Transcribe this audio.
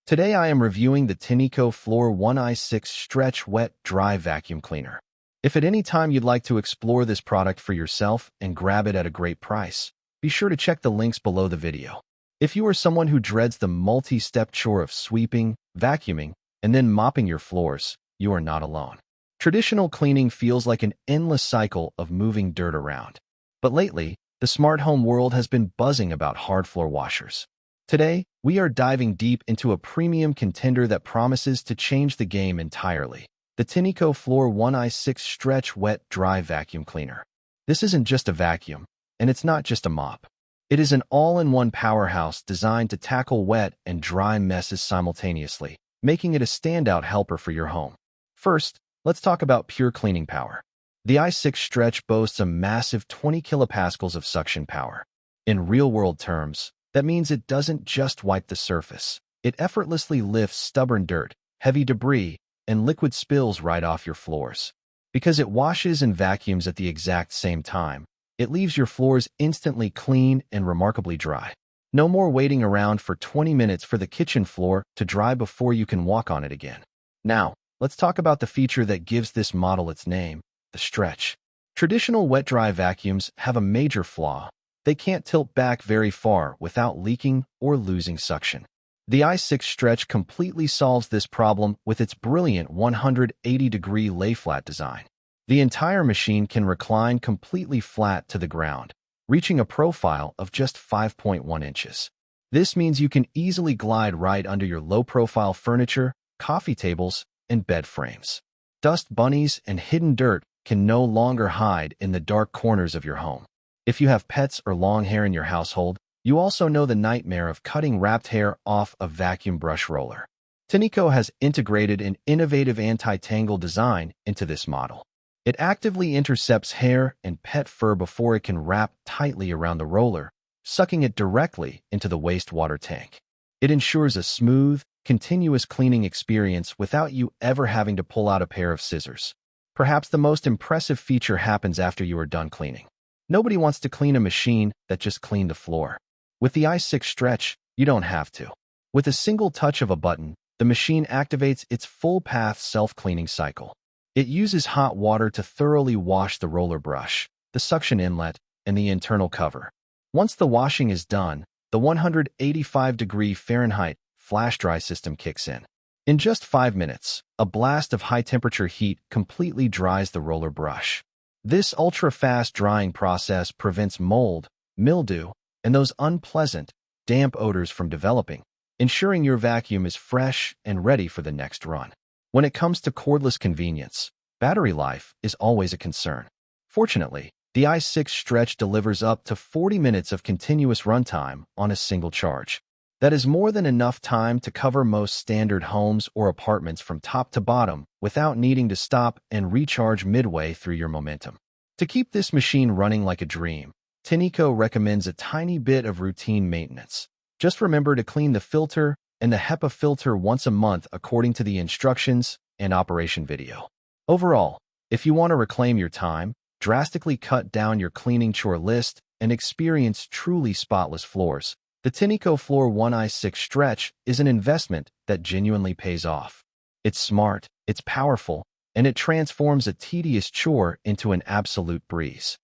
Today I am reviewing the Tineco Floor ONE i6 Stretch Wet Dry Vacuum Cleaner. If at any time you'd like to explore this product for yourself and grab it at a great price, be sure to check the links below the video. If you are someone who dreads the multi-step chore of sweeping, vacuuming, and then mopping your floors, you are not alone. Traditional cleaning feels like an endless cycle of moving dirt around. But lately, the smart home world has been buzzing about hard floor washers. Today, we are diving deep into a premium contender that promises to change the game entirely. The Tineco Floor ONE i6 Stretch Wet Dry Vacuum Cleaner. This isn't just a vacuum, and it's not just a mop. It is an all-in-one powerhouse designed to tackle wet and dry messes simultaneously, making it a standout helper for your home. First, let's talk about pure cleaning power. The i6 Stretch boasts a massive 20 kilopascals of suction power. In real-world terms, that means it doesn't just wipe the surface. It effortlessly lifts stubborn dirt, heavy debris, and liquid spills right off your floors. Because it washes and vacuums at the exact same time, it leaves your floors instantly clean and remarkably dry. No more waiting around for 20 minutes for the kitchen floor to dry before you can walk on it again. Now, let's talk about the feature that gives this model its name, the stretch. Traditional wet-dry vacuums have a major flaw. They can't tilt back very far without leaking or losing suction. The i6 Stretch completely solves this problem with its brilliant 180-degree lay-flat design. The entire machine can recline completely flat to the ground, reaching a profile of just 5.1 inches. This means you can easily glide right under your low-profile furniture, coffee tables, and bed frames. Dust bunnies and hidden dirt can no longer hide in the dark corners of your home. If you have pets or long hair in your household, you also know the nightmare of cutting wrapped hair off a vacuum brush roller. Tineco has integrated an innovative anti-tangle design into this model. It actively intercepts hair and pet fur before it can wrap tightly around the roller, sucking it directly into the wastewater tank. It ensures a smooth, continuous cleaning experience without you ever having to pull out a pair of scissors. Perhaps the most impressive feature happens after you are done cleaning. Nobody wants to clean a machine that just cleaned the floor. With the i6 Stretch, you don't have to. With a single touch of a button, the machine activates its full-path self-cleaning cycle. It uses hot water to thoroughly wash the roller brush, the suction inlet, and the internal cover. Once the washing is done, the 185-degree Fahrenheit Flashdry system kicks in. In just 5 minutes, a blast of high-temperature heat completely dries the roller brush. This ultra-fast drying process prevents mold, mildew, and those unpleasant, damp odors from developing, ensuring your vacuum is fresh and ready for the next run. When it comes to cordless convenience, battery life is always a concern. Fortunately, the i6 Stretch delivers up to 40 minutes of continuous runtime on a single charge. That is more than enough time to cover most standard homes or apartments from top to bottom without needing to stop and recharge midway through your momentum. To keep this machine running like a dream, Tineco recommends a tiny bit of routine maintenance. Just remember to clean the filter and the HEPA filter once a month according to the instructions and operation video. Overall, if you want to reclaim your time, drastically cut down your cleaning chore list, and experience truly spotless floors, the Tineco Floor ONE i6 Stretch is an investment that genuinely pays off. It's smart, it's powerful, and it transforms a tedious chore into an absolute breeze.